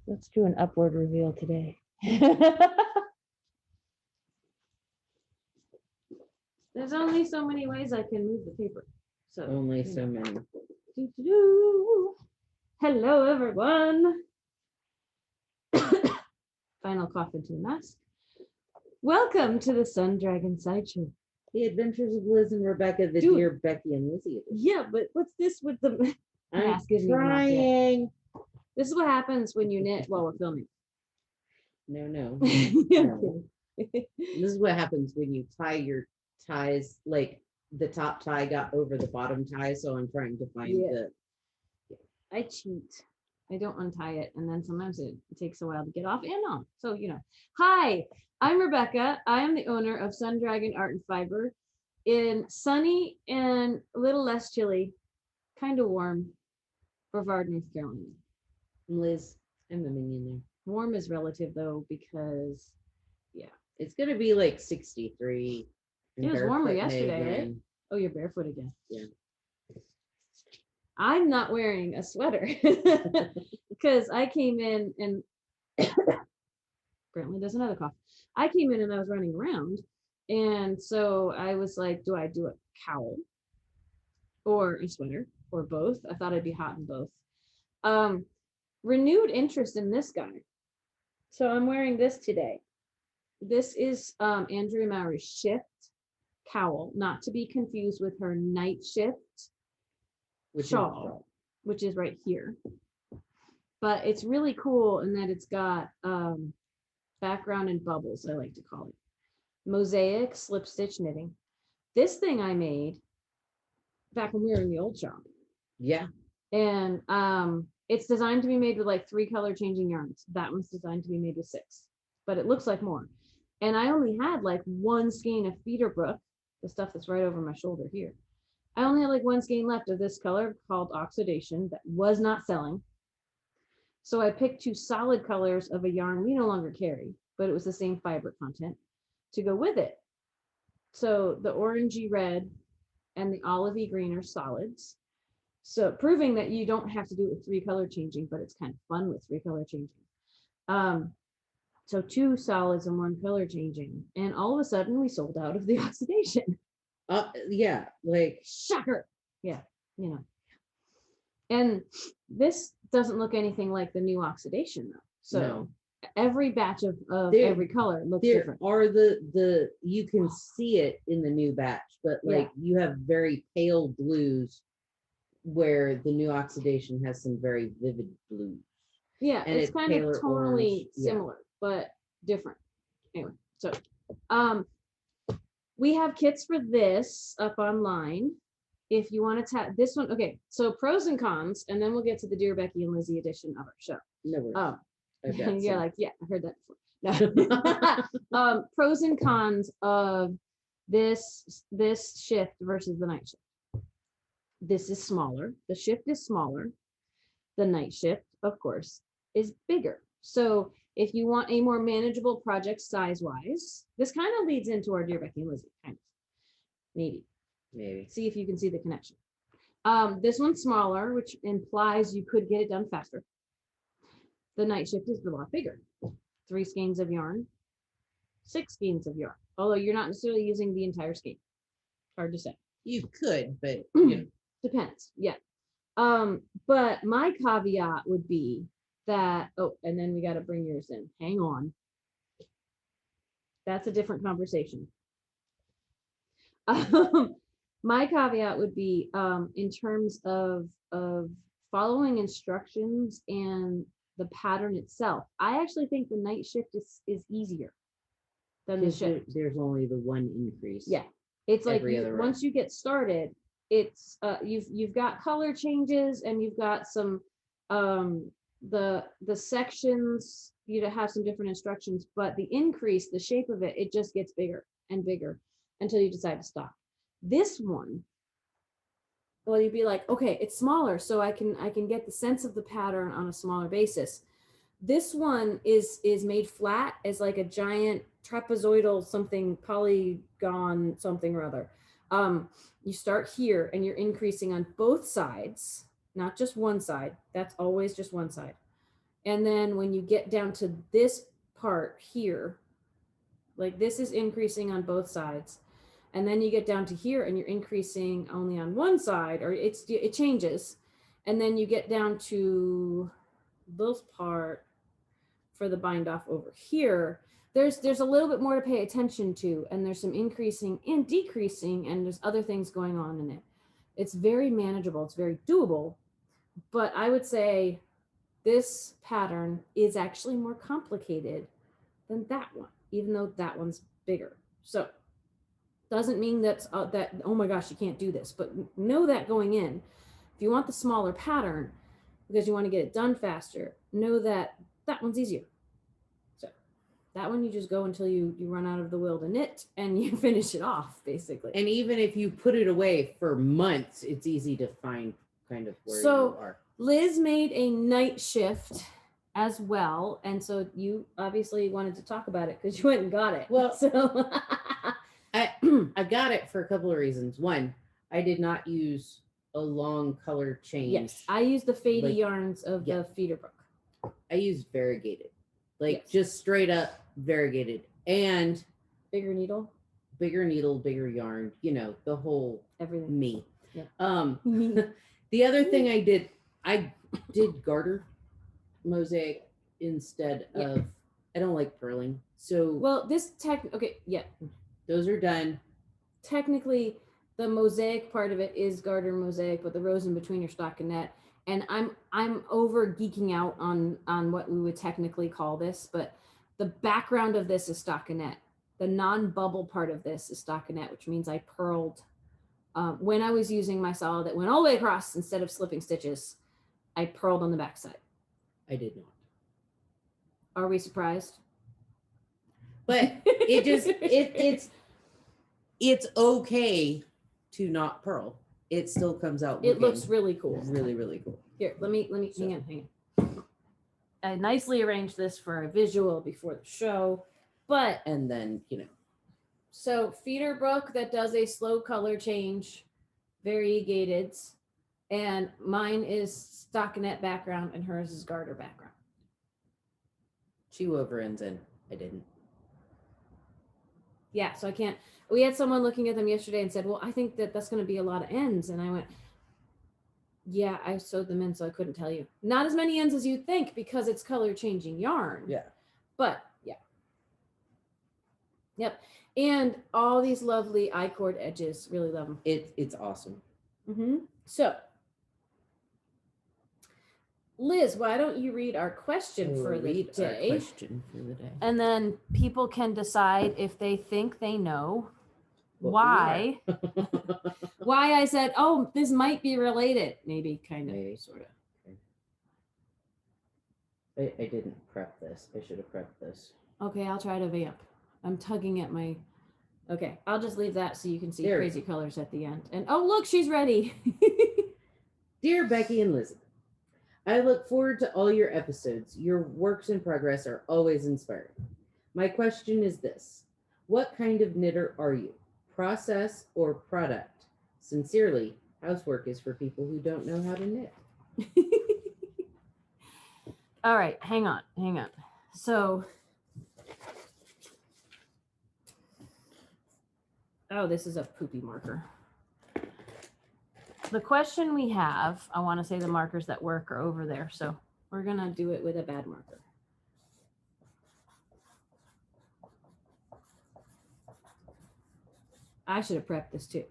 Let's do an upward reveal today. There's only so many ways I can move the paper. So Only so many. Hello, everyone. Final cough into the mask. Welcome to the Sun Dragon Sideshow. The Adventures of Liz and Rebecca, the Dear Becky and Lizzy. Yeah, but what's this with the mask? I'm trying. This is what happens when you knit while we're filming. No. No. This is what happens when you tie your ties, like the top tie got over the bottom tie, so I'm trying to find the... I cheat. I don't untie it, and then sometimes it takes a while to get off and on. So, you know. Hi, I'm Rebecca. I am the owner of Sun Dragon Art and Fiber in sunny and a little less chilly, kind of warm, Brevard, North Carolina. Liz, I'm the minion there. Warm is relative, though, because, it's going to be like 63. It was warmer yesterday, right? Oh, you're barefoot again. Yeah. I'm not wearing a sweater because I came in and apparently there's another cough. I came in and I was running around. And so I was like, do I do a cowl or a sweater or both? I thought I'd be hot in both. Renewed interest in this guy. So I'm wearing this today. This is Andrea Mowry's Shift cowl, not to be confused with her Nightshift Shawl, which is right here. But it's really cool in that it's got background and bubbles, I like to call it. Mosaic slip stitch knitting. This thing I made back when we were in the old shop. Yeah. And it's designed to be made with like 3 color changing yarns. That one's designed to be made with 6, but it looks like more. And I only had like 1 skein of Feederbrook, the stuff that's right over my shoulder here. I only had like 1 skein left of this color called Oxidation that was not selling. So I picked 2 solid colors of a yarn we no longer carry, but it was the same fiber content to go with it. So the orangey red and the olivey green are solids. So proving that you don't have to do it with 3 color changing, but it's kind of fun with 3 color changing. So 2 solids and 1 color changing. And all of a sudden we sold out of the Oxidation. Yeah, like shocker. Yeah, you know. And this doesn't look anything like the new Oxidation though. So every batch of every color looks different. Are the you can see it in the new batch, but like you have very pale blues where the new Oxidation has some very vivid blues. Yeah, and it's kind of tonally similar, but different. Anyway, so we have kits for this up online. If you want to tap this one, okay. So pros and cons, and then we'll get to the Dear Becky and Lizzy edition of our show. No worries. Oh, you're like, yeah, I heard that before. No. Pros and cons of this shift versus the night shift. This is smaller. The shift is smaller. The night shift, of course, is bigger. So if you want a more manageable project size-wise, this kind of leads into our Dear Becky and Lizzy, kind of. Maybe. See if you can see the connection. This one's smaller, which implies you could get it done faster. The night shift is a lot bigger. 3 skeins of yarn, 6 skeins of yarn. Although you're not necessarily using the entire skein. Hard to say. You could, but you know. Depends. Yeah. But my caveat would be that, and then we got to bring yours in. Hang on. That's a different conversation. My caveat would be in terms of following instructions and the pattern itself. I actually think the night shift is easier than the shift. There's only the 1 increase. Yeah, it's like once you get started, it's you've got color changes and you've got some the sections, you have some different instructions, but the increase, the shape of it just gets bigger and bigger until you decide to stop. This one, well, you'd be like, okay, it's smaller, so I can get the sense of the pattern on a smaller basis. This one is made flat as like a giant trapezoidal something, polygon something or other. You start here and you're increasing on both sides, not just one side. That's always just one side. And then when you get down to this part here, like this is increasing on both sides. And then you get down to here and you're increasing only on one side, or it changes. And then you get down to this part for the bind off over here. There's a little bit more to pay attention to, and there's some increasing and decreasing, and there's other things going on in it. It's very manageable. It's very doable. But I would say this pattern is actually more complicated than that one, even though that one's bigger. So doesn't mean that, oh my gosh, you can't do this, but know that going in. If you want the smaller pattern because you want to get it done faster, know that that one's easier. So that one you just go until you run out of the will to knit and you finish it off, basically. And even if you put it away for months, it's easy to find kind of where you are. Liz made a night shift as well, and so you obviously wanted to talk about it because you went and got it. Well, so I got it for a couple of reasons. One, I did not use a long color change. Yes, I used the fadey yarns of the feeder book. I used variegated, just straight up variegated, and bigger needle, bigger yarn. You know, the whole everything. Me. Yeah. The other thing I did garter mosaic instead of. I don't like purling, so those are done. Technically, the mosaic part of it is garter mosaic, but the rows in between are stockinette. And I'm over geeking out on what we would technically call this, but the background of this is stockinette. The non-bubble part of this is stockinette, which means I purled when I was using my saw that went all the way across instead of slipping stitches. I purled on the backside. I did not. Are we surprised? But it's okay to not purl. It still comes out. It looks really cool. Really, really cool. Here, let me hang on. I nicely arranged this for a visual before the show, and then, you know. So feeder book that does a slow color change, variegated, and mine is stockinette background and hers is garter background. She wove her ends in. I didn't. Yeah, so I can't. We had someone looking at them yesterday and said, well, I think that's going to be a lot of ends. And I went, yeah, I sewed them in, so I couldn't tell you. Not as many ends as you'd think because it's color changing yarn. Yeah. But yeah. Yep. And all these lovely I-cord edges. Really love them. It's awesome. Mm-hmm. So, Liz, why don't you read our question for the day? And then people can decide if they think they know why. Why I said, oh, this might be related. Maybe, kind of, sort of. Okay. I didn't prep this. I should have prepped this. Okay, I'll try to vamp. I'm tugging at my... Okay, I'll just leave that so you can see crazy colors at the end. And oh, look, she's ready. Dear Becky and Lizzy, I look forward to all your episodes. Your works in progress are always inspiring. My question is this. What kind of knitter are you? Process or product? Sincerely, housework is for people who don't know how to knit. All right, hang on. So, oh, this is a poopy marker. The question we have, I want to say the markers that work are over there. So we're going to do it with a bad marker. I should have prepped this too.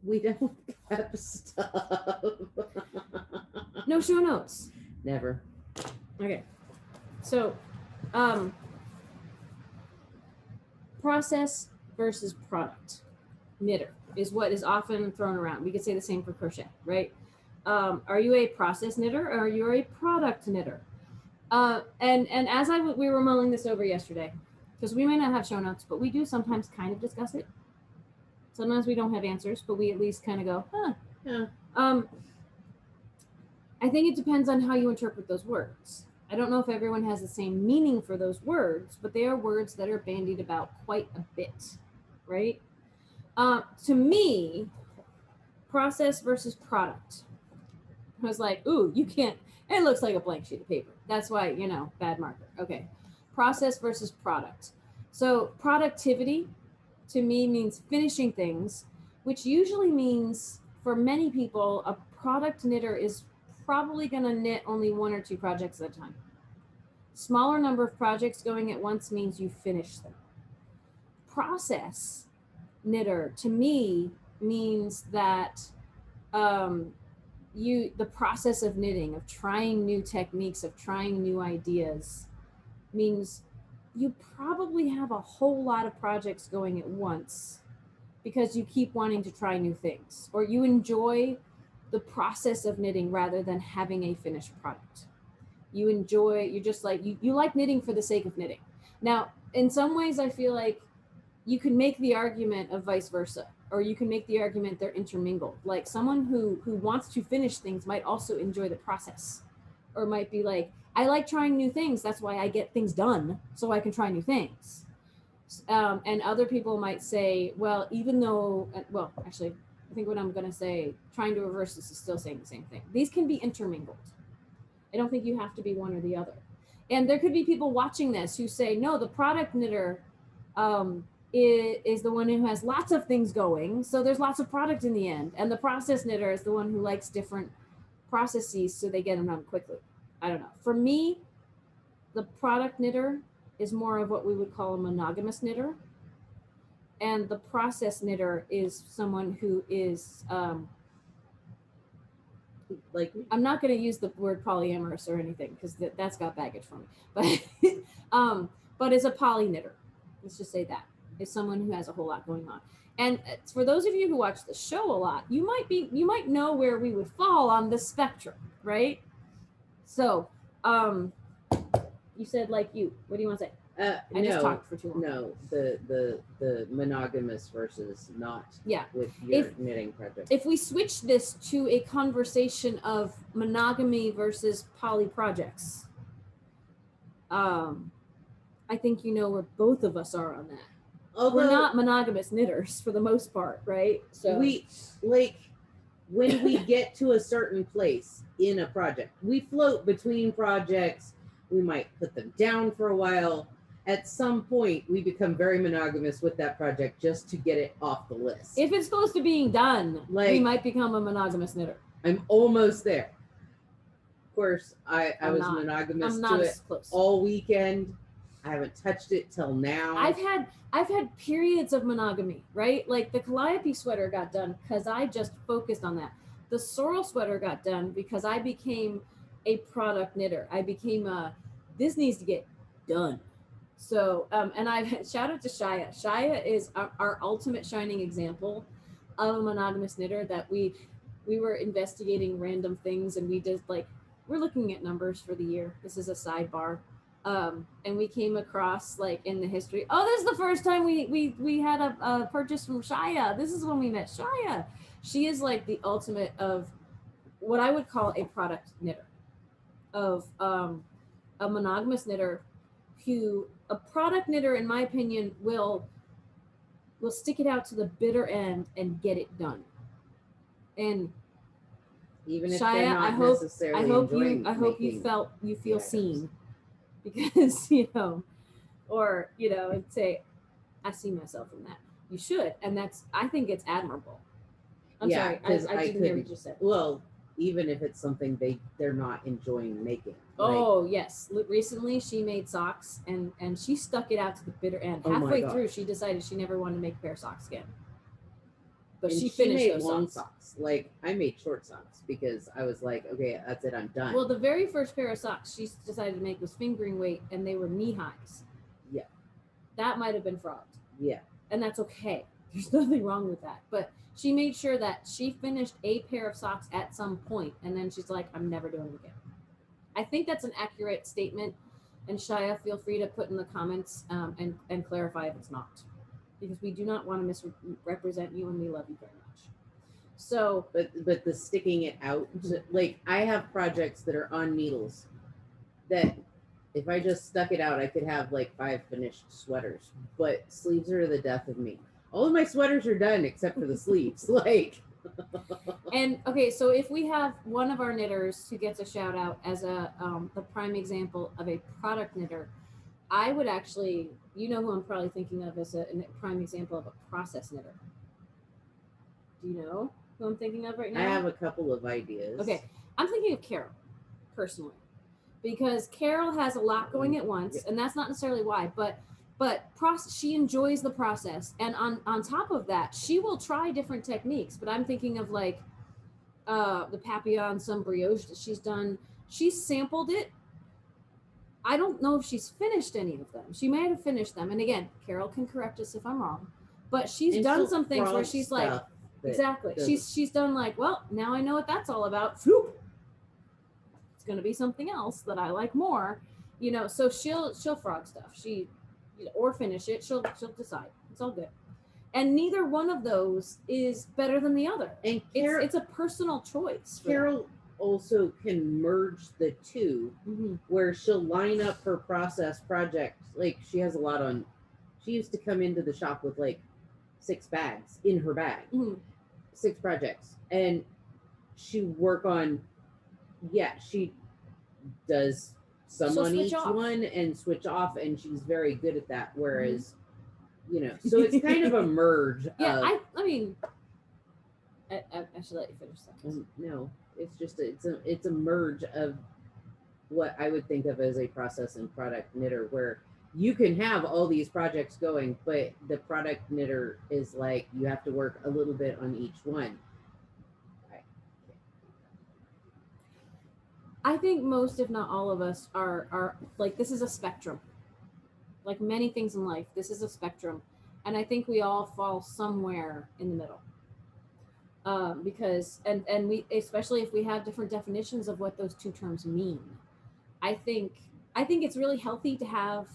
We don't prep stuff. No show notes. Never. Okay. So, process versus product. Knitter is what is often thrown around. We could say the same for crochet, right? Are you a process knitter or are you a product knitter? And as we were mulling this over yesterday, because we may not have show notes, but we do sometimes kind of discuss it. Sometimes we don't have answers, but we at least kind of go, huh. Yeah. I think it depends on how you interpret those words. I don't know if everyone has the same meaning for those words, but they are words that are bandied about quite a bit, right? To me, process versus product. I was like, ooh, you can't It looks like a blank sheet of paper. That's why, bad marker. Okay. Process versus product. So productivity to me means finishing things, which usually means for many people, a product knitter is probably going to knit only one or two projects at a time. Smaller number of projects going at once means you finish them. Process knitter to me means that the process of knitting, of trying new techniques, of trying new ideas, means you probably have a whole lot of projects going at once because you keep wanting to try new things, or you enjoy the process of knitting rather than having a finished product. You're just like, you like knitting for the sake of knitting. Now, in some ways, I feel like you can make the argument of vice versa, or you can make the argument they're intermingled. Like someone who wants to finish things might also enjoy the process, or might be like, I like trying new things. That's why I get things done, so I can try new things. And other people might say, well, even though, well, actually, I think what I'm going to say, trying to reverse this is still saying the same thing. These can be intermingled. I don't think you have to be one or the other. And there could be people watching this who say, no, the product knitter is the one who has lots of things going, so there's lots of product in the end. And the process knitter is the one who likes different processes, so they get them done quickly. I don't know. For me, the product knitter is more of what we would call a monogamous knitter. And the process knitter is someone who is, like, I'm not going to use the word polyamorous or anything because that's got baggage for me. But is a poly knitter. Let's just say that is someone who has a whole lot going on. And for those of you who watch the show a lot, you might know where we would fall on the spectrum, right? So, you said like you. What do you want to say? I just talked for too long. No, the monogamous versus not. Yeah. With your knitting project. If we switch this to a conversation of monogamy versus poly projects, I think you know where both of us are on that. Although, we're not monogamous knitters for the most part, right? So we like when we get to a certain place in a project, we float between projects. We might put them down for a while. At some point, we become very monogamous with that project just to get it off the list. If it's close to being done, we might become a monogamous knitter. I'm almost there. Of course, I was monogamous to it all weekend. I haven't touched it till now. I've had periods of monogamy, right? Like the Calliope sweater got done because I just focused on that. The sorrel sweater got done because I became a product knitter. I became this needs to get done. So, and I've shout out to Shia. Shia is our ultimate shining example of a monogamous knitter. That we were investigating random things, and we just we're looking at numbers for the year. This is a sidebar. And we came across in the history. Oh, this is the first time we had a purchase from Shia. This is when we met Shia. She is the ultimate of what I would call a product knitter, of a monogamous knitter who, a product knitter, in my opinion, will stick it out to the bitter end and get it done. And even if Shia, they're not necessarily I hope you feel seen. Because, or, and say, I see myself in that. You should. And I think it's admirable. I'm sorry. I didn't hear what you said. Well, even if it's something they're not enjoying making. Oh, yes. Recently, she made socks and she stuck it out to the bitter end. Halfway through, she decided she never wanted to make a pair of socks again. But she finished made those long socks. I made short socks because I was like, okay, that's it, I'm done. Well, the very first pair of socks she decided to make was fingering weight, and they were knee highs. Yeah. That might have been fraud. Yeah. And that's okay. There's nothing wrong with that. But she made sure that she finished a pair of socks at some point, and then she's like, I'm never doing it again. I think that's an accurate statement. And Shia, feel free to put in the comments and clarify if it's not. Because we do not want to misrepresent you, and we love you very much. So, but the sticking it out, I have projects that are on needles that if I just stuck it out, I could have 5 finished sweaters. But sleeves are the death of me. All of my sweaters are done except for the sleeves. And okay, so if we have one of our knitters who gets a shout out as a prime example of a product knitter, I would actually, you know who I'm probably thinking of as a prime example of a process knitter. Do you know who I'm thinking of right I now? have a couple of ideas. Okay, I'm thinking of Carol, personally, because Carol has a lot going at once, and that's not necessarily why, but process, she enjoys the process, and on top of that, she will try different techniques. But I'm thinking of like the papillon some brioche that she's done. She's sampled it. I don't know if she's finished any of them. She may have finished them, and again, Carol can correct us if I'm wrong. But she's And done she'll some things where frog she's like, stuff that exactly. doesn't- She's done like, well, now I know what that's all about. Phew. It's going to be something else that I like more, you know. So she'll frog stuff. She, you know, or finish it. She'll decide. It's all good. And neither one of those is better than the other. And It's a personal choice. Carol also can merge the 2 Mm-hmm. where she'll line up her process project. Like she has a lot on. She used to come into the shop with like 6 bags in her bag, Mm-hmm. 6 projects, and she work on. Yeah, she does some She'll on switch each off. one and switch off, and she's very good at that. Whereas, you know, so it's kind of a merge. Yeah, of, I mean, I should let you finish that. No, it's just it's a merge of what I would think of as a process and product knitter, where you can have all these projects going, but the product knitter is like you have to work a little bit on each one. I think most, if not all of us, are like, this is a spectrum. Like many things in life, this is a spectrum, and I think we all fall somewhere in the middle. Because and we, especially if we have different definitions of what those two terms mean. I think I think it's really healthy to have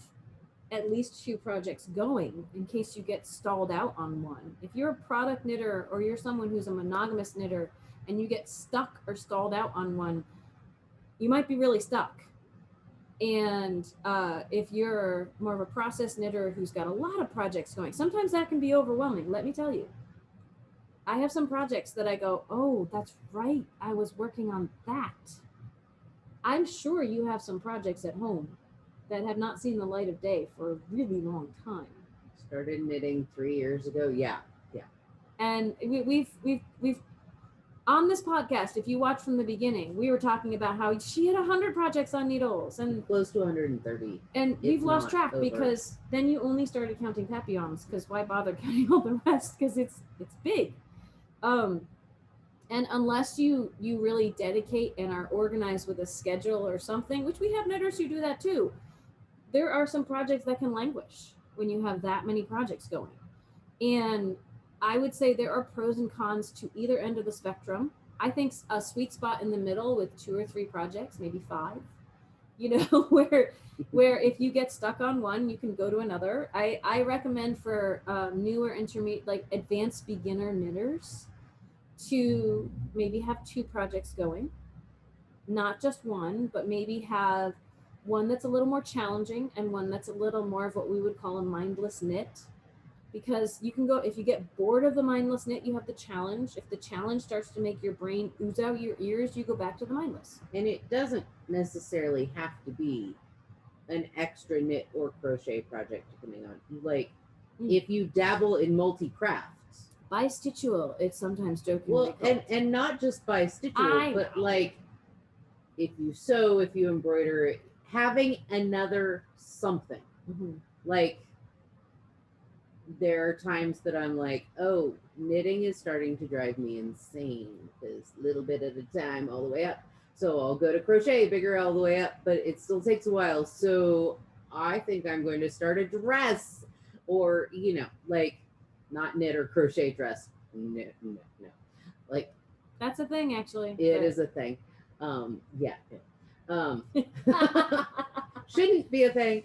at least 2 projects going in case you get stalled out on one. If you're a product knitter or you're someone who's a monogamous knitter and you get stuck or stalled out on one, you might be really stuck. And if you're more of a process knitter who's got a lot of projects going, sometimes that can be overwhelming. Let me tell you, I have some projects that I go, oh, that's right, I was working on that. I'm sure you have some projects at home that have not seen the light of day for a really long time. Started knitting 3 years ago. Yeah. And we've on this podcast, if you watch from the beginning, we were talking about how she had 100 projects on needles, and Close to 130. and we've lost not track over. because then you only started counting papillons, because why bother counting all the rest, because it's big. And unless you really dedicate and are organized with a schedule or something, which we have knitters who do that too, there are some projects that can languish when you have that many projects going. And I would say there are pros and cons to either end of the spectrum. I think a sweet spot in the middle with 2 or 3 projects, maybe 5, you know, where if you get stuck on one, you can go to another. I recommend for newer intermediate, like advanced beginner knitters, to maybe have 2 projects going, not just one, but maybe have one that's a little more challenging and one that's a little more of what we would call a mindless knit. Because you can go, if you get bored of the mindless knit, you have the challenge. If the challenge starts to make your brain ooze out your ears, you go back to the mindless. And it doesn't necessarily have to be an extra knit or crochet project, depending on, like, if you dabble in multi-crafts. Bi-stitchual, it's sometimes jokingly Well, called. and not just bi-stitchual, but like, if you sew, if you embroider, having another something. Like, there are times that I'm like, oh, knitting is starting to drive me insane, because little bit at a time all the way up. So I'll go to crochet, bigger all the way up, but it still takes a while. So I think I'm going to start a dress, or, you know, like, not knit or crochet dress. No. Like, that's a thing, actually. It is a thing. Yeah. Shouldn't be a thing.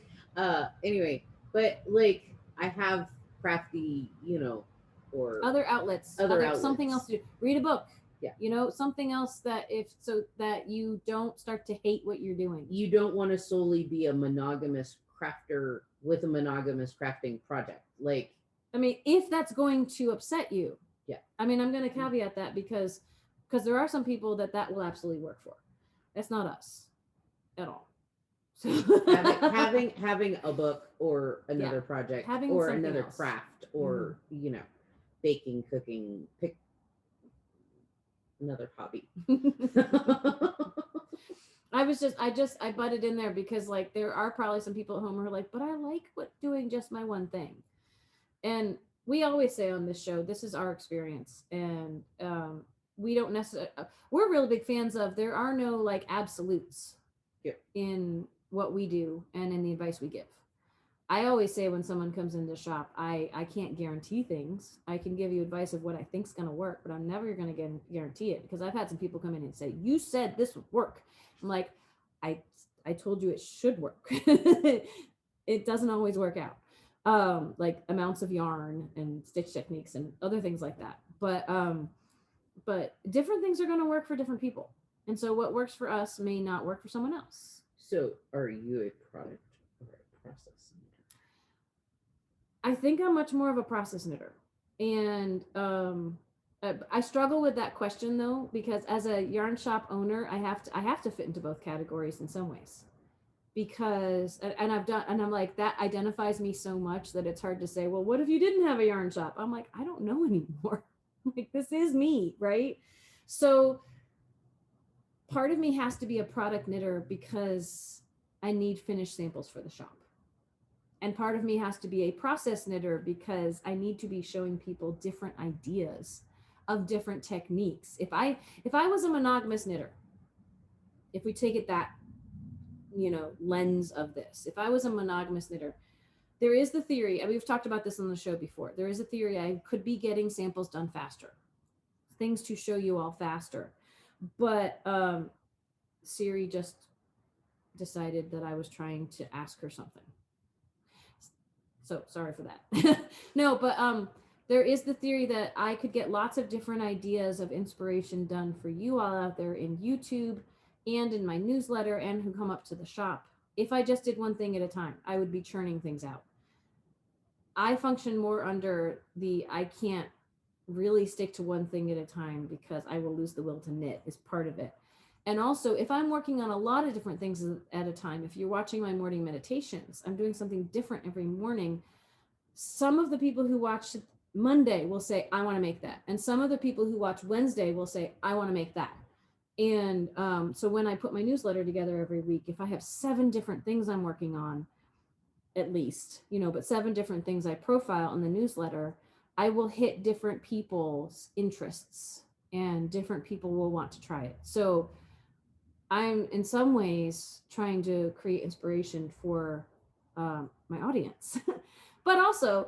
Anyway, but like, I have crafty, you know, or other outlets, something else to do. Read a book. Yeah. You know, something else that so that you don't start to hate what you're doing. You don't want to solely be a monogamous crafter with a monogamous crafting project. Like, I mean, if that's going to upset you, Yeah. I mean, I'm going to caveat that because there are some people that will absolutely work for. That's not us at all. So Having a book or another project having or something another else. craft or baking, cooking, pick another hobby. I butted in there because like there are probably some people at home who are like, but I like doing just my one thing. And we always say on this show, this is our experience. And we don't necessarily, we're really big fans of, there are no like absolutes in what we do and in the advice we give. I always say when someone comes into the shop, I can't guarantee things. I can give you advice of what I think's going to work, but I'm never going to guarantee it, because I've had some people come in and say, you said this would work. I'm like, I told you it should work. It doesn't always work out. Like amounts of yarn and stitch techniques and other things like that. But different things are going to work for different people. And so what works for us may not work for someone else. So are you a product or a process? I think I'm much more of a process knitter. And I struggle with that question though, because as a yarn shop owner, I have to fit into both categories in some ways. Because and I'm like, that identifies me so much that it's hard to say, well, what if you didn't have a yarn shop? I'm like, I don't know anymore. Like, this is me, right? So part of me has to be a product knitter because I need finished samples for the shop. And part of me has to be a process knitter because I need to be showing people different ideas of different techniques. If I was a monogamous knitter, if we take it that lens of this, if I was a monogamous knitter, there is the theory, and we've talked about this on the show before, there is a theory I could be getting samples done faster, things to show you all faster. But Siri just decided that I was trying to ask her something. So sorry for that. No, but there is the theory that I could get lots of different ideas of inspiration done for you all out there in YouTube and in my newsletter and who come up to the shop. If I just did one thing at a time, I would be churning things out. I function more under the I can't really stick to one thing at a time because I will lose the will to knit is part of it. And also, if I'm working on a lot of different things at a time, if you're watching my morning meditations, I'm doing something different every morning. Some of the people who watch Monday will say, I want to make that. And some of the people who watch Wednesday will say, I want to make that. And so when I put my newsletter together every week, if I have 7 different things I'm working on, at least, but 7 different things I profile in the newsletter, I will hit different people's interests and different people will want to try it. So I'm in some ways trying to create inspiration for my audience, but also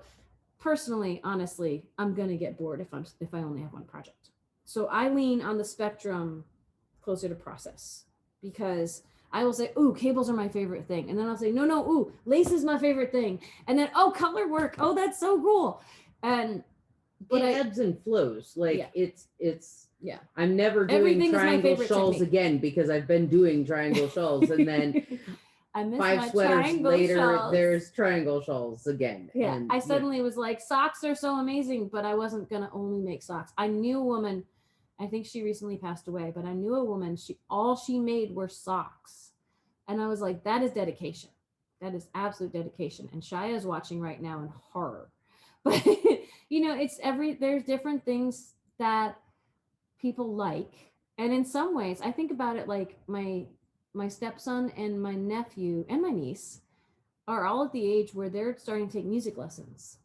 personally, honestly, I'm going to get bored if I only have one project. So I lean on the spectrum closer to process, because I will say, ooh, cables are my favorite thing. And then I'll say, no, ooh, lace is my favorite thing. And then, oh, color work. Oh, that's so cool. But it ebbs and flows. Like it's I'm never doing everything triangle shawls again because I've been doing triangle shawls, and then I miss 5 my sweaters later shawls. There's triangle shawls again. Yeah, and, I suddenly was like, socks are so amazing, but I wasn't gonna only make socks. I knew a woman, I think she recently passed away, but I knew a woman, all she made were socks. And I was like, that is dedication. That is absolute dedication. And Shia is watching right now in horror. But there's different things that people like. And in some ways, I think about it like my stepson and my nephew and my niece are all at the age where they're starting to take music lessons.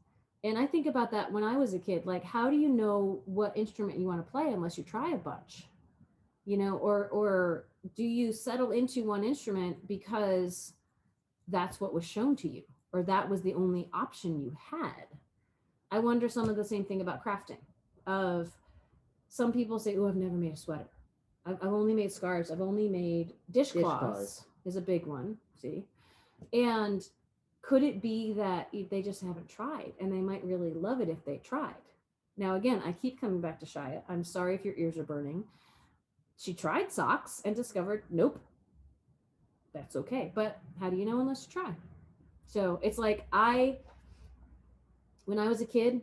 And I think about that when I was a kid, like, how do you know what instrument you want to play unless you try a bunch? Or do you settle into one instrument because that's what was shown to you, or that was the only option you had? I wonder some of the same thing about crafting. Of some people say, oh, I've never made a sweater. I've only made scarves. I've only made dishcloths is a big one. See? And could it be that they just haven't tried, and they might really love it if they tried? Now, again, I keep coming back to Shia. I'm sorry if your ears are burning. She tried socks and discovered, nope, that's okay. But how do you know unless you try? So it's like when I was a kid,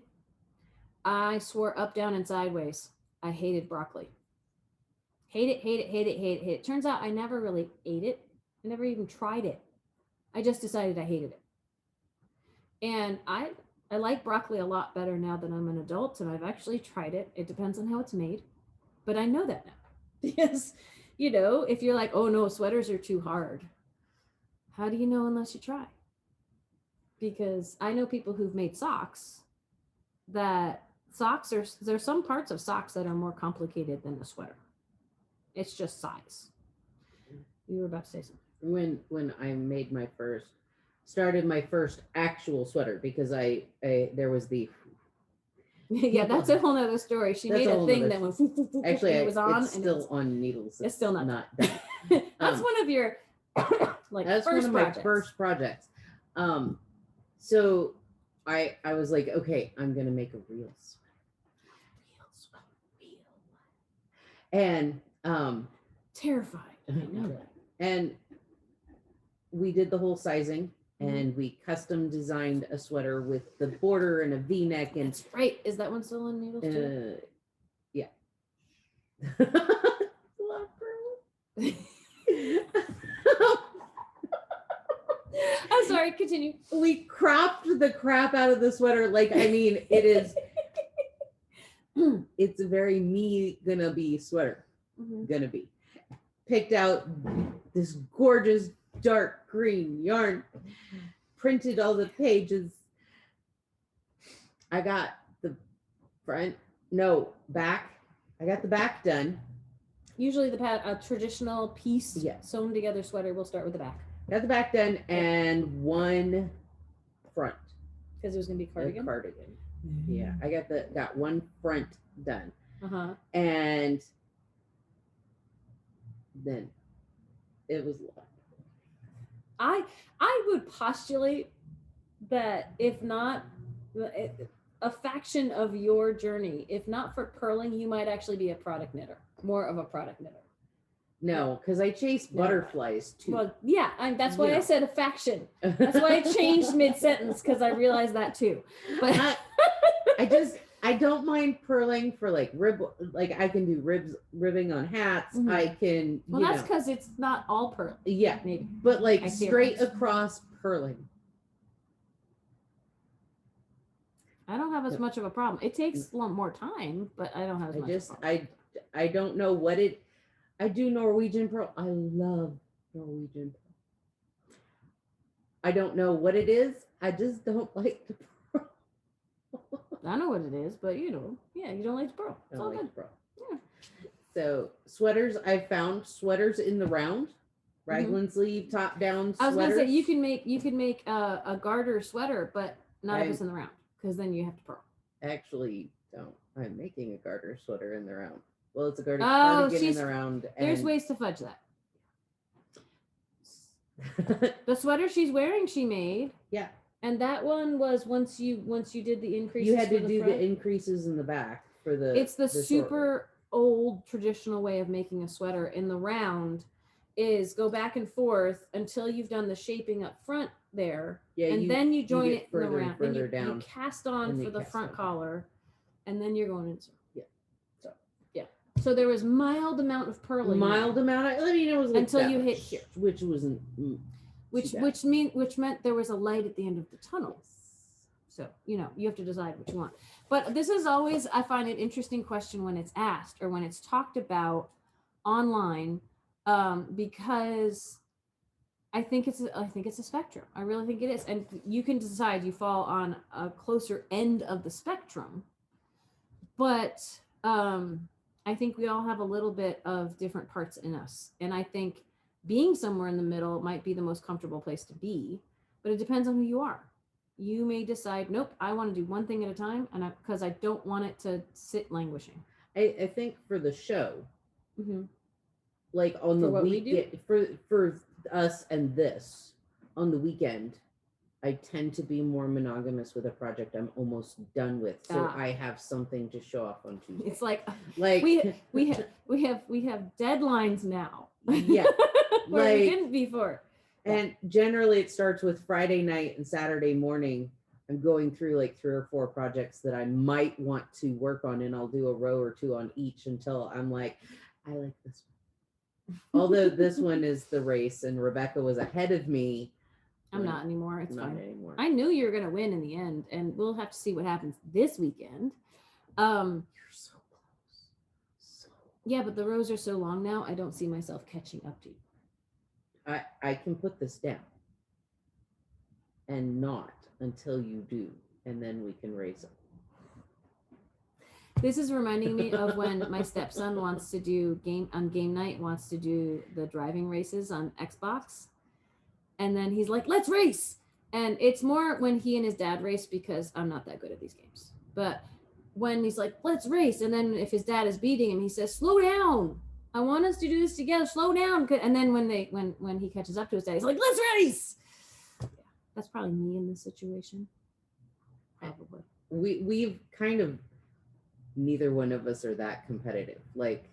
I swore up, down, and sideways I hated broccoli. Hate it, hate it, hate it, hate it, hate it. Turns out I never really ate it. I never even tried it. I just decided I hated it. And I like broccoli a lot better now that I'm an adult, and I've actually tried it. It depends on how it's made, but I know that now. Because, you know, if you're like, oh no, sweaters are too hard, how do you know unless you try? Because I know people who've made socks that there's some parts of socks that are more complicated than a sweater. It's just size. You were about to say something. When I made started my first actual sweater, because I there was the yeah, that's a whole nother story. She made a thing that went actually it was on, it's still on needles. It's still not done. That's one of your like that's first one of projects. my first projects. So I was like, okay, I'm gonna make a real sweater. And terrified. I know that. And we did the whole sizing, and we custom designed a sweater with the border and a V-neck. And that's right. Is that one still in needles too? Yeah. I'm sorry, continue. We cropped the crap out of the sweater. Like, I mean, it is it's a very me gonna be sweater. Gonna be. Picked out this gorgeous dark green yarn, printed all the pages. I got the back. I got the back done. Usually a traditional piece sewn together sweater will start with the back. Got the back done and one front. Because it was gonna be cardigan. Yeah, I got one front done. And then it was I would postulate that if not a faction of your journey, if not for purling, you might actually be a product knitter, more of a product knitter. No, because I chase butterflies too. Well, yeah, that's why I said a faction. That's why I changed mid-sentence, because I realized that too. But I don't mind purling for like I can do ribbing on hats. I can. Well, that's because it's not all purl. Yeah, maybe. But like straight across purling. I don't have as much of a problem. It takes a lot more time, but I don't have as much. I don't know what it. I do Norwegian purl. I love Norwegian purl. I don't know what it is. I just don't like to purl. I know what it is, but you don't like to purl. It's all good. Yeah. So sweaters, I found sweaters in the round, raglan sleeve, top down sweaters. I was gonna say you can make a garter sweater, but not if it's in the round, because then you have to purl. Actually, don't. I'm making a garter sweater in the round. Well, it's a garter cardigan in the round. There's ways to fudge that. The sweater she's wearing, she made. Yeah. And that one was once you did the increases. You had to do the increases in the back for the. It's the super old traditional way of making a sweater. In the round is go back and forth until you've done the shaping up front there. Yeah. And then you join it in the round. Then you cast on for the front collar, and then you're going into. So there was mild amount of purling. I mean, it was like until you hit here, which wasn't. Which meant there was a light at the end of the tunnel. So you have to decide what you want. But this is always, I find, an interesting question when it's asked or when it's talked about online, because I think it's a spectrum. I really think it is, and you can decide you fall on a closer end of the spectrum, but. I think we all have a little bit of different parts in us. And I think being somewhere in the middle might be the most comfortable place to be, but it depends on who you are. You may decide, nope, I want to do one thing at a time, and because I don't want it to sit languishing. I think for the show, like on the weekend, for us and this, on the weekend, I tend to be more monogamous with a project I'm almost done with, so I have something to show off on Tuesday. It's like we have deadlines now. Yeah, where we didn't before. And generally, it starts with Friday night and Saturday morning. I'm going through like 3 or 4 projects that I might want to work on, and I'll do a row or 2 on each until I'm like, I like this one. Although this one is the race, and Rebecca was ahead of me. I'm not anymore. It's not fine. anymore. I knew you were gonna win in the end, and we'll have to see what happens this weekend. You're so close. Yeah, but the rows are so long now, I don't see myself catching up to you. I can put this down and not until you do, and then we can race it. This is reminding me of when my stepson wants to do game night, wants to do the driving races on Xbox. And then he's like, let's race. And it's more when he and his dad race, because I'm not that good at these games. But when he's like, let's race. And then if his dad is beating him, he says, slow down. I want us to do this together. Slow down. And then when he catches up to his dad, he's like, let's race. Yeah, that's probably me in this situation. Probably. We've kind of, neither one of us are that competitive. Like,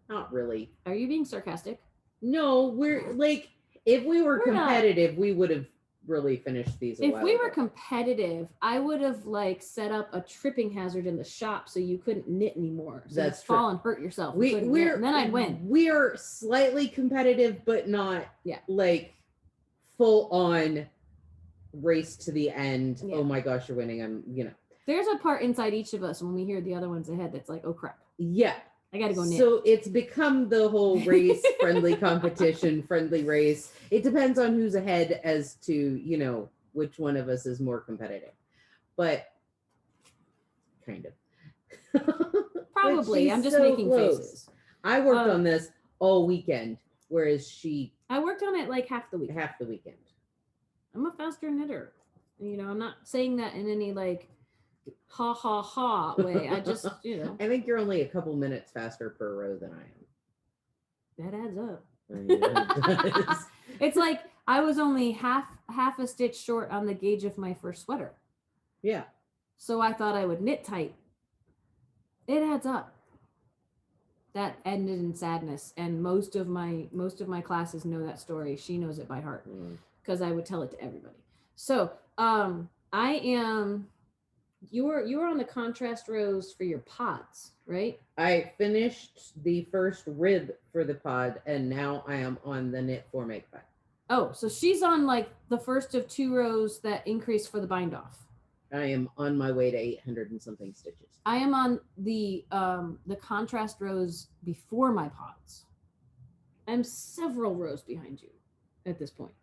not really. Are you being sarcastic? No, we're like, if we were competitive, we would have really finished these. If we were competitive, I would have like set up a tripping hazard in the shop so you couldn't knit anymore. So that's true. Fall and hurt yourself. We're and then I'd win. We're slightly competitive, but not like full on race to the end. Yeah. Oh my gosh, you're winning. I'm, There's a part inside each of us when we hear the other ones ahead that's like, oh crap. Yeah. I got to go knit. So it's become the whole race, friendly competition, friendly race. It depends on who's ahead as to, which one of us is more competitive. But kind of. Probably. I'm just making faces. I worked on this all weekend, whereas I worked on it like half the weekend. Half the weekend. I'm a faster knitter. I'm not saying that in any like ha ha ha way. I just, I think you're only a couple minutes faster per row than I am. That adds up. It does. It's like I was only half a stitch short on the gauge of my first sweater. Yeah. So I thought I would knit tight. It adds up. That ended in sadness, and most of my classes know that story. She knows it by heart because I would tell it to everybody. So I am. You were on the contrast rows for your pods, right? I finished the first rib for the pod, and now I am on the knit for make pod. Oh, so she's on like the first of 2 rows that increase for the bind off. I am on my way to 800 and something stitches. I am on the contrast rows before my pods. I'm several rows behind you at this point.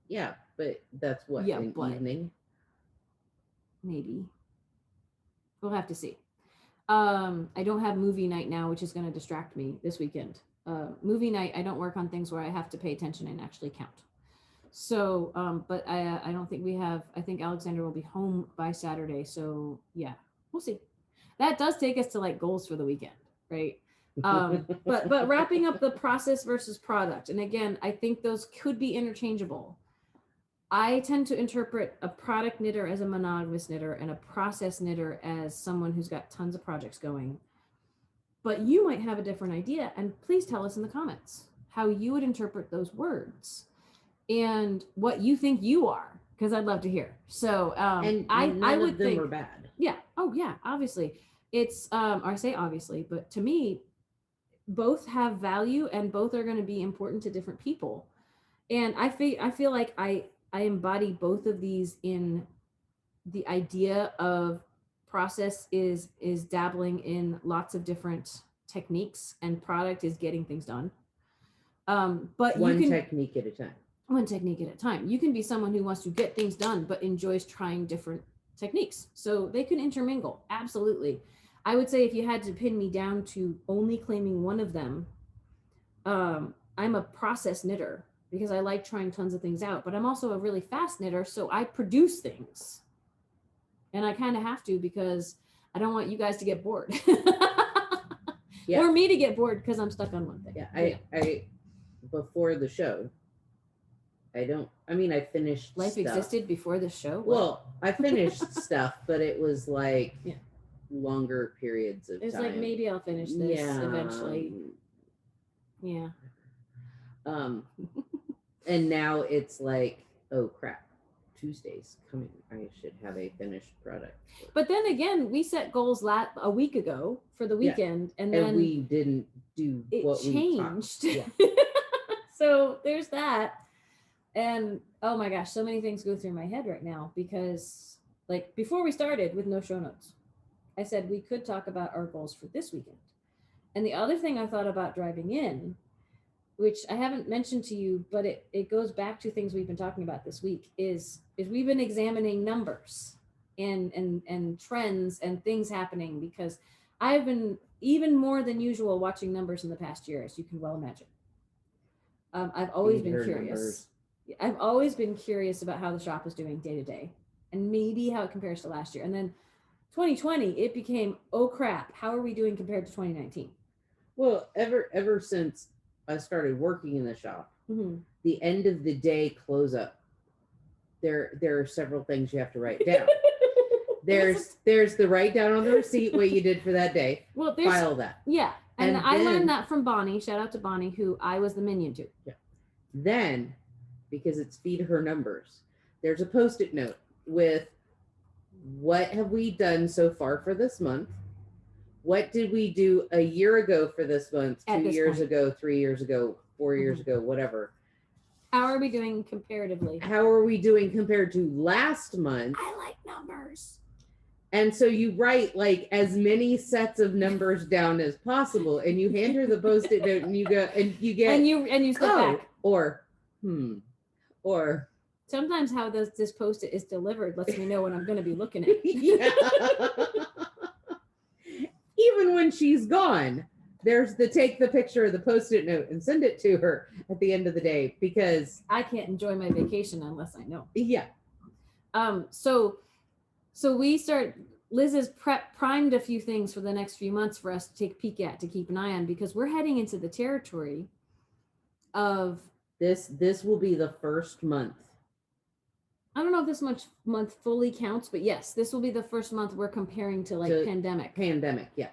Yeah, but that's what, an evening? Maybe. We'll have to see. I don't have movie night now, which is going to distract me this weekend. Movie night, I don't work on things where I have to pay attention and actually count. So, but I don't think we have, I think Alexander will be home by Saturday. So yeah, we'll see. That does take us to like goals for the weekend, right? But wrapping up the process versus product. And again, I think those could be interchangeable. I tend to interpret a product knitter as a monogamous knitter and a process knitter as someone who's got tons of projects going. But you might have a different idea, and please tell us in the comments how you would interpret those words and what you think you are, because I'd love to hear. So and I would think are bad. Yeah. Oh yeah. Obviously, it's or I say obviously, but to me, both have value and both are going to be important to different people. And I feel like I embody both of these in the idea of process is dabbling in lots of different techniques, and product is getting things done. But one technique at a time. One technique at a time. You can be someone who wants to get things done, but enjoys trying different techniques. So they can intermingle. Absolutely. I would say if you had to pin me down to only claiming one of them, I'm a process knitter because I like trying tons of things out, but I'm also a really fast knitter. So I produce things, and I kind of have to because I don't want you guys to get bored or me to get bored because I'm stuck on one thing. Yeah. I before the show, I finished life stuff. Existed before the show. Well, I finished stuff, but it was like longer periods of time. It's like, maybe I'll finish this eventually. Yeah. And now it's like, oh crap, Tuesday's coming. I should have a finished product. But then again, we set goals a week ago for the weekend, and then we didn't do it what changed. we talked. Yeah. So there's that. And oh my gosh, so many things go through my head right now because, like, before we started with no show notes, I said we could talk about our goals for this weekend. And the other thing I thought about driving in, which I haven't mentioned to you, but it goes back to things we've been talking about this week, is we've been examining numbers and trends and things happening, because I've been even more than usual watching numbers in the past year, as you can well imagine. I've always been curious. Numbers. I've always been curious about how the shop is doing day to day, and maybe how it compares to last year. And then 2020, it became, oh crap, how are we doing compared to 2019? Well, ever since I started working in the shop, the end of the day close up, there are several things you have to write down. There's the write down on the receipt what you did for that day. Well, file that. Yeah. And I learned that from Bonnie. Shout out to Bonnie, who I was the minion to. Yeah. Then, because it's feed her numbers, there's a Post-it note with what have we done so far for this month? What did we do a year ago for this month, 2 years ago, 3 years ago, 4 years ago, whatever? How are we doing comparatively? How are we doing compared to last month? I like numbers. And so you write like as many sets of numbers down as possible, and you hand her the Post-it note, and you go and you get and you step back or sometimes how this Post-it is delivered lets me know what I'm going to be looking at. Yeah. Even when she's gone, there's take the picture of the Post-it note and send it to her at the end of the day, because I can't enjoy my vacation unless I know. Yeah. So Liz has primed a few things for the next few months for us to take a peek at, to keep an eye on, because we're heading into the territory of this will be the first month. I don't know if this month fully counts, but yes, this will be the first month we're comparing to pandemic. Pandemic, yeah.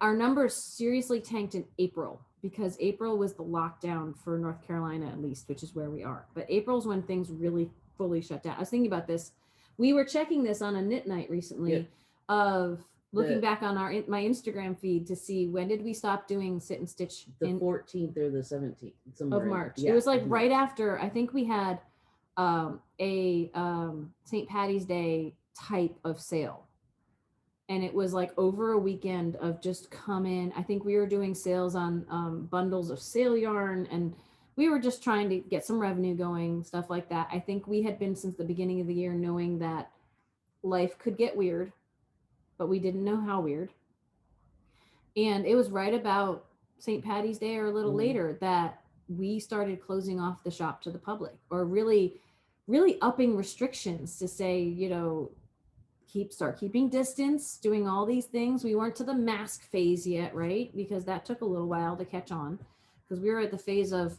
Our numbers seriously tanked in April, because April was the lockdown for North Carolina, at least, which is where we are. But April's when things really fully shut down. I was thinking about this. We were checking this on a knit night recently, of looking back on my Instagram feed to see when did we stop doing sit and stitch. The 14th or the 17th of March. Yeah, it was like right after, I think we had a St. Patty's Day type of sale. And it was like over a weekend of just come in. I think we were doing sales on bundles of sale yarn, and we were just trying to get some revenue going, stuff like that. I think we had been since the beginning of the year knowing that life could get weird, but we didn't know how weird. And it was right about St. Patty's Day or a little later that we started closing off the shop to the public, or really, really upping restrictions to say, start keeping distance, doing all these things. We weren't to the mask phase yet, right? Because that took a little while to catch on, because we were at the phase of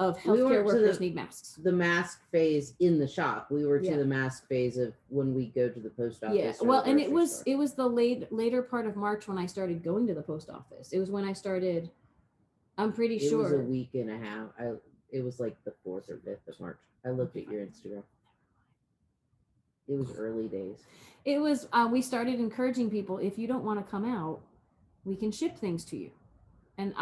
healthcare workers need masks. The mask phase in the shop. We were to the mask phase of when we go to the post office. Yeah. Well, and it was the later part of March when I started going to the post office. It was when I started. I'm pretty sure it was a week and a half. It was like the 4th or 5th of March. I looked at your Instagram. It was early days. It was, we started encouraging people, if you don't want to come out, we can ship things to you. And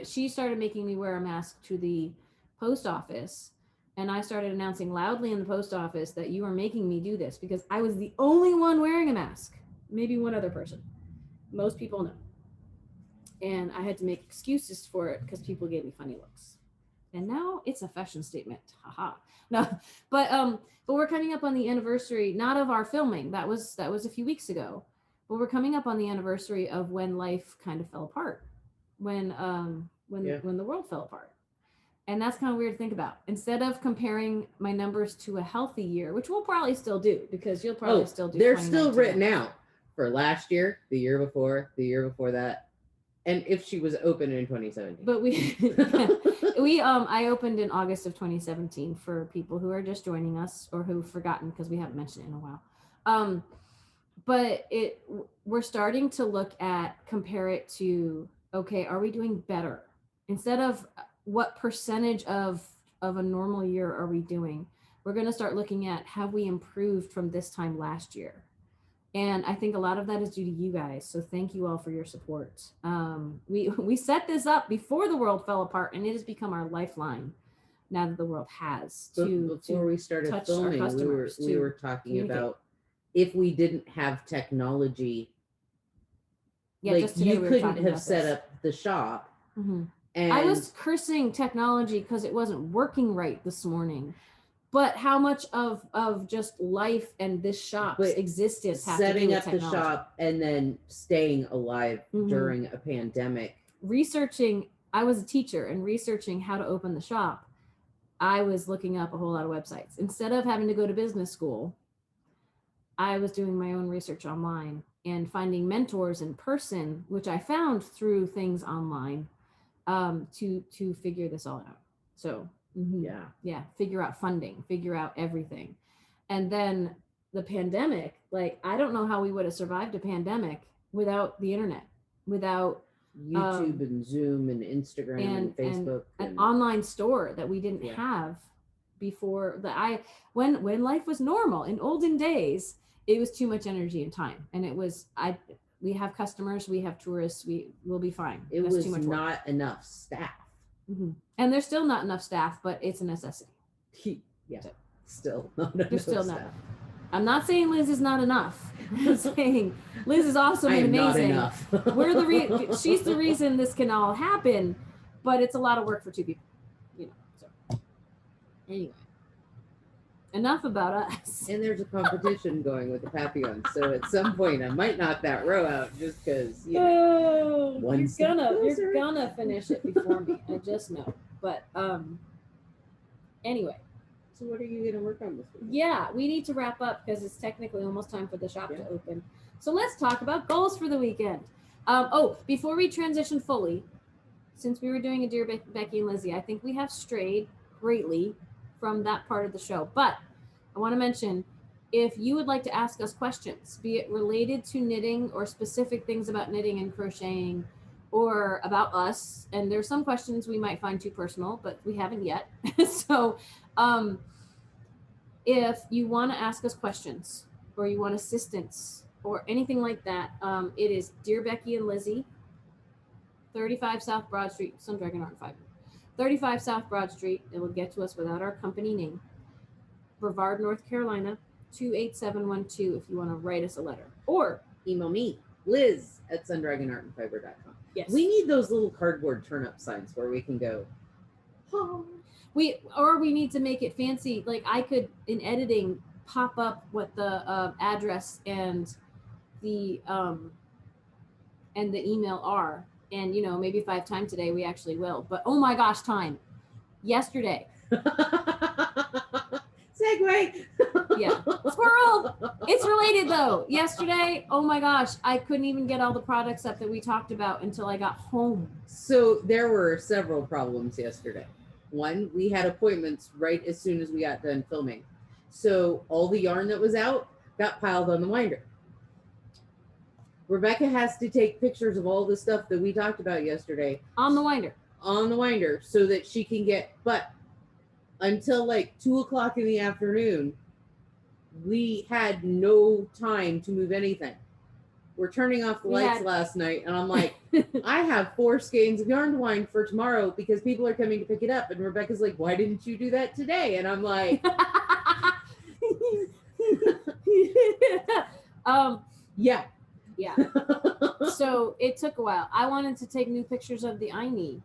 she started making me wear a mask to the post office. And I started announcing loudly in the post office that you are making me do this, because I was the only one wearing a mask. Maybe one other person. Most people know. And I had to make excuses for it because people gave me funny looks. And now it's a fashion statement. Haha. No, but we're coming up on the anniversary, not of our filming. That was a few weeks ago. But we're coming up on the anniversary of when life kind of fell apart. When the world fell apart. And that's kind of weird to think about. Instead of comparing my numbers to a healthy year, which we'll probably still do, because you'll probably still do. They're still written out for last year, the year before that. And if she was open in 2017. But I opened in August of 2017 for people who are just joining us or who've forgotten, because we haven't mentioned it in a while. But we're starting to compare it to, okay, are we doing better? Instead of what percentage of a normal year are we doing? we're going to start looking at have we improved from this time last year. And I think a lot of that is due to you guys. So thank you all for your support. We set this up before the world fell apart, and it has become our lifeline now that the world has. Before we started touch filming, our we customers, were to talking about if we didn't have technology, Yeah, like just today you we were couldn't talking have about set this. up the shop. Mm-hmm. And I was cursing technology because it wasn't working right this morning. But how much of just life and this shop's existence have setting to do up with the technology? shop and then staying alive during a pandemic. Researching, I was a teacher, and researching how to open the shop, I was looking up a whole lot of websites. Instead of having to go to business school, I was doing my own research online and finding mentors in person, which I found through things online, to figure this all out. So yeah, figure out funding, figure out everything. And then the pandemic, like, I don't know how we would have survived a pandemic without the internet, without YouTube and Zoom and Instagram and Facebook and an online store that we didn't have before. When life was normal in olden days, it was too much energy and time, and it was we have customers, we have tourists, we will be fine. It was too much not enough staff. And there's still not enough staff, but it's a necessity. Yeah, still not enough. There's still staff. I'm not saying Liz is not enough. I'm saying Liz is awesome and amazing. Not enough. She's the reason this can all happen, but it's a lot of work for two people. So anyway, enough about us. And there's a competition going with the Papillon, so at some point I might knock that row out just because you're gonna finish it before me. I just know. But anyway. So what are you going to work on this week? Yeah, we need to wrap up because it's technically almost time for the shop to open. So let's talk about goals for the weekend. Before we transition fully, since we were doing a Dear Becky and Lizzy, I think we have strayed greatly from that part of the show. But I want to mention, if you would like to ask us questions, be it related to knitting or specific things about knitting and crocheting or about us, and there's some questions we might find too personal, but we haven't yet. So if you want to ask us questions or you want assistance or anything like that, it is Dear Becky and Lizzy, 35 South Broad Street, some Dragon Art 5. 35 South Broad Street. It will get to us without our company name. Brevard, North Carolina, 28712 if you want to write us a letter. Or email me, liz@sundragonartandfiber.com. Yes. We need those little cardboard turn-up signs where we can go, oh. We need to make it fancy. Like, I could, in editing, pop up what the address and the email are. And, maybe if I have time today, we actually will. But, oh my gosh, time. Yesterday. Segue. Yeah. Squirrel. It's related, though. Yesterday, oh my gosh, I couldn't even get all the products up that we talked about until I got home. So there were several problems yesterday. One, we had appointments right as soon as we got done filming. So all the yarn that was out got piled on the winder. Rebecca has to take pictures of all the stuff that we talked about yesterday. On the winder. So that she can get, but until like 2:00 in the afternoon, we had no time to move anything. We're turning off the lights last night, and I'm like, I have 4 skeins of yarn to wind for tomorrow because people are coming to pick it up. And Rebecca's like, why didn't you do that today? And I'm like, yeah. So it took a while. I wanted to take new pictures of the INI,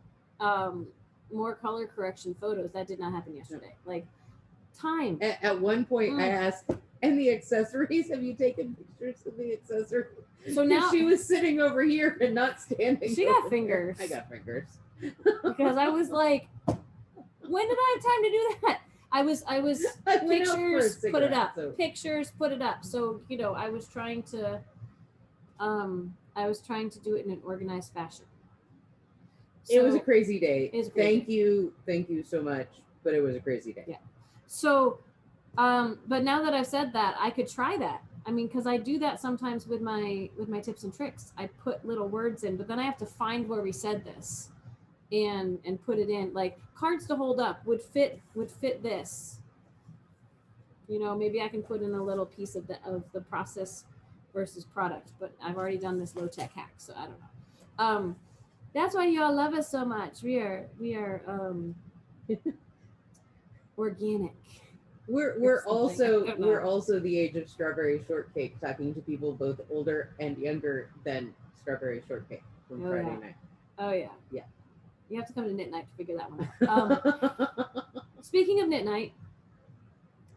more color correction photos. That did not happen yesterday. Like, time. At one point, I asked, and the accessories, have you taken pictures of the accessories? So now she was sitting over here and not standing. She got fingers. I got fingers. Because I was like, when did I have time to do that? I was pictures, put it up. So. Pictures, put it up. So, I was trying to do it in an organized fashion. So, it was a crazy day. Thank you so much. But it was a crazy day. Yeah. So, but now that I've said that, I could try that. I mean, because I do that sometimes with my tips and tricks. I put little words in, but then I have to find where we said this, and put it in. Like, cards to hold up would fit this. You know, maybe I can put in a little piece of the process versus product, but I've already done this low tech hack, so I don't know. That's why y'all love us so much. We are organic. We're also I don't know. we're also the age of strawberry shortcake, talking to people both older and younger than strawberry shortcake from Oh, Friday yeah. night. Oh yeah. Yeah. You have to come to Knit Night to figure that one out. Speaking of Knit Night,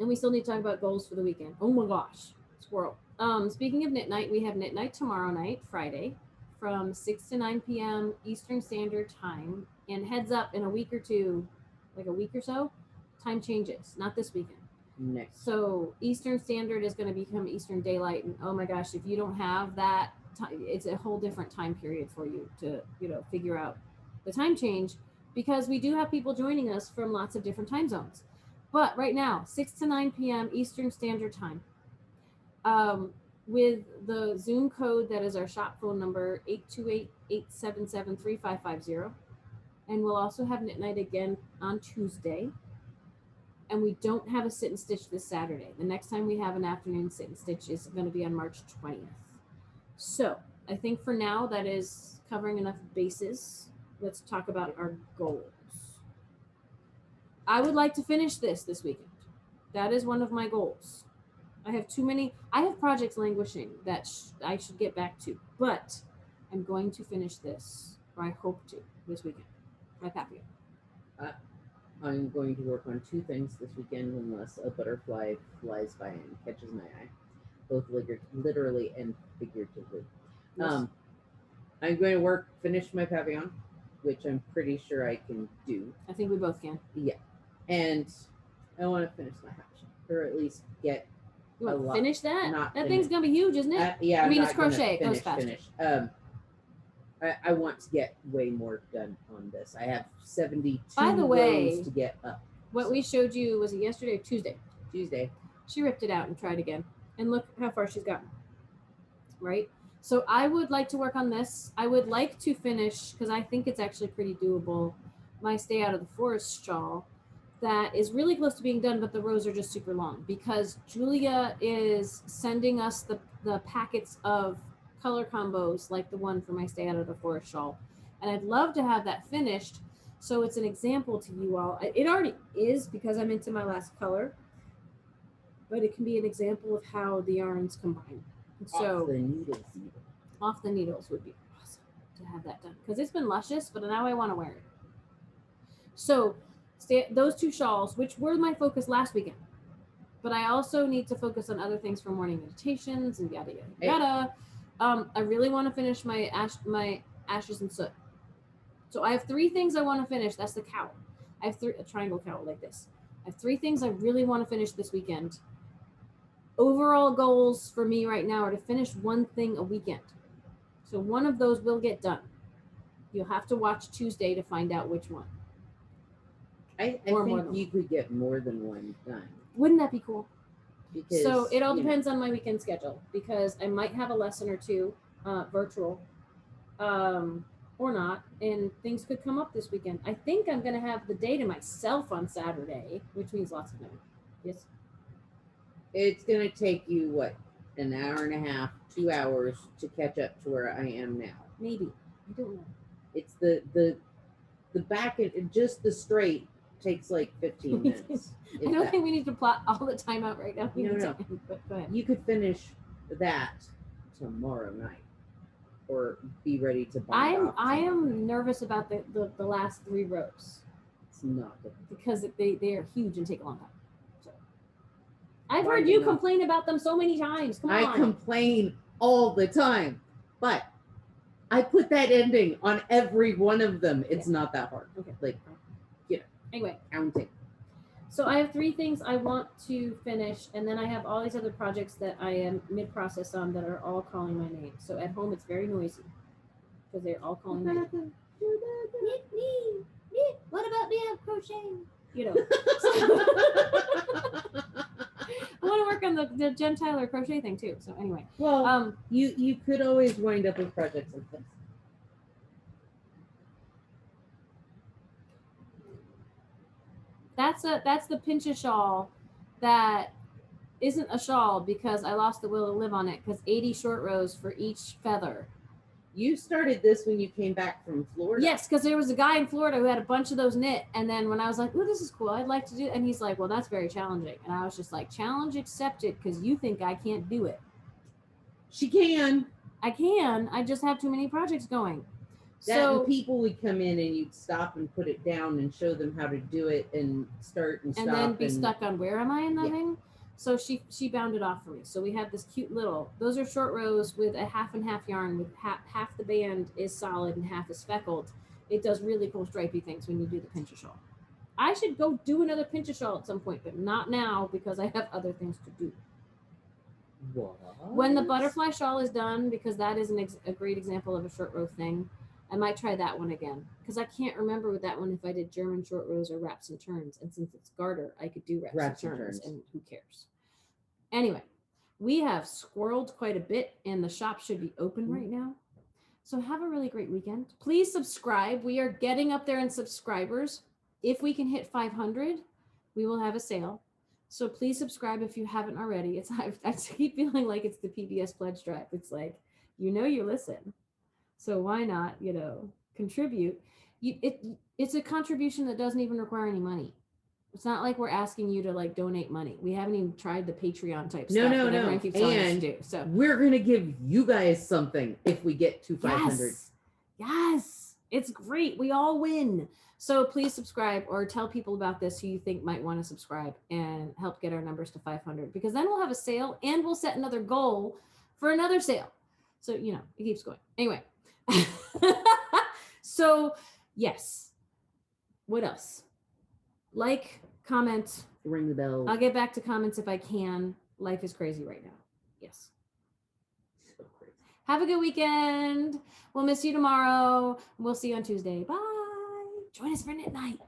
and we still need to talk about goals for the weekend. Oh my gosh, squirrel. Speaking of Knit Night, we have Knit Night tomorrow night, Friday, from 6 to 9 p.m. Eastern Standard Time. And heads up, in a week or two, like a week or so, time changes. Not this weekend. Next. So Eastern Standard is going to become Eastern Daylight, and oh my gosh, if you don't have that time, it's a whole different time period for you to figure out the time change, because we do have people joining us from lots of different time zones. But right now, 6 to 9 p.m. Eastern Standard Time, with the Zoom code that is our shop phone number 828-877-3550, and we'll also have Knit Night again on Tuesday. And we don't have a sit and stitch this Saturday. The next time we have an afternoon sit and stitch is going to be on March 20th. So I think for now that is covering enough bases. Let's talk about our goals. I would like to finish this weekend. That is one of my goals. I have projects languishing that I should get back to, but I'm going to finish this, or I hope to, this weekend. My Papio. I'm going to work on two things this weekend unless a butterfly flies by and catches my eye, both literally and figuratively. Yes. I'm going to finish my pavillon, which I'm pretty sure I can do. I think we both can. Yeah. And I want to finish my house, or at least get You want a to lot. finish that? Not That finish. thing's going to be huge, isn't it? Yeah. I mean, I'm it's not gonna crochet. It goes faster. Finish. I want to get way more done on this. I have 72 By the way, rows to get up. What we showed you, was it yesterday or Tuesday? Tuesday. She ripped it out and tried again. And look how far she's gotten. Right? So I would like to work on this. I would like to finish, because I think it's actually pretty doable, my Stay Out of the Forest shawl that is really close to being done, but the rows are just super long, because Julia is sending us the packets of color combos like the one for my Stay Out of the Forest shawl. And I'd love to have that finished, so it's an example to you all. It already is, because I'm into my last color, but it can be an example of how the yarns combine. So Off the needles. Off the needles would be awesome to have that done, because it's been luscious, but now I want to wear it. So those two shawls, which were my focus last weekend, but I also need to focus on other things for morning meditations and yada yada yada. I really want to finish my ashes and soot. So I have 3 things I want to finish. That's the cowl. I have a triangle cowl like this. I have 3 things I really want to finish this weekend. Overall goals for me right now are to finish 1 thing a weekend. So one of those will get done. You'll have to watch Tuesday to find out which one. I think you could get more than one done. Wouldn't that be cool? Because, so it all depends on my weekend schedule, because I might have a lesson or two virtual or not, and things could come up this weekend. I think I'm going to have the day to myself on Saturday, which means lots of night. Yes. It's going to take you, what, an hour and a half, 2 hours to catch up to where I am now. Maybe. I don't know. It's the back, just the straight takes like 15 minutes. I don't think we need to plot all the time out right now. No. But go ahead. You could finish that tomorrow night, or be ready to bind off. I am nervous about the last 3 rows. It's not good. Because they are huge and take a long time. So I've heard you complain about them so many times. Come on. I complain all the time, but I put that ending on every one of them. It's not that hard. Okay. Like, anyway, counting. So I have 3 things I want to finish, and then I have all these other projects that I am mid-process on that are all calling my name. So at home it's very noisy, because they're all calling my name. What about me? I'm crocheting. You know. I want to work on the Jen Tyler crochet thing too. So anyway. Well, you could always wind up with projects like this. That's the pincha shawl that isn't a shawl because I lost the will to live on it because 80 short rows for each feather. You started this when you came back from Florida. Yes, because there was a guy in Florida who had a bunch of those knit, and then when I was like, "Ooh, this is cool, I'd like to do," and he's like, "Well, that's very challenging," and I was just like, "Challenge accepted," because you think I can't do it. She can. I can. I just have too many projects going. That and people would come in and you'd stop and put it down and show them how to do it and start and stop. And then be stuck on where am I in that Yeah. thing? So she bound it off for me. So we have this cute little, those are short rows with a half and half yarn with half the band is solid and half is speckled. It does really cool stripy things when you do the pincher shawl. I should go do another pincher shawl at some point, but not now because I have other things to do. What? When the butterfly shawl is done, because that is a great example of a short row thing, I might try that one again because I can't remember with that one if I did German short rows or wraps and turns. And since it's garter, I could do wraps and turns, and who cares? Anyway, we have squirreled quite a bit, and the shop should be open right now. So have a really great weekend. Please subscribe. We are getting up there in subscribers. If we can hit 500, we will have a sale. So please subscribe if you haven't already. I keep feeling like it's the PBS pledge drive. It's like, you listen. So why not, contribute? It's a contribution that doesn't even require any money. It's not like we're asking you to like donate money. We haven't even tried the Patreon type stuff. No. Everyone keeps telling us to do. So we're gonna give you guys something if we get to 500. Yes, it's great. We all win. So please subscribe or tell people about this who you think might want to subscribe and help get our numbers to 500, because then we'll have a sale and we'll set another goal for another sale. So, it keeps going. Anyway. So, yes. What else? Like, comment. Ring the bell. I'll get back to comments if I can. Life is crazy right now. Yes. So crazy. Have a good weekend. We'll miss you tomorrow. We'll see you on Tuesday. Bye. Join us for knit night.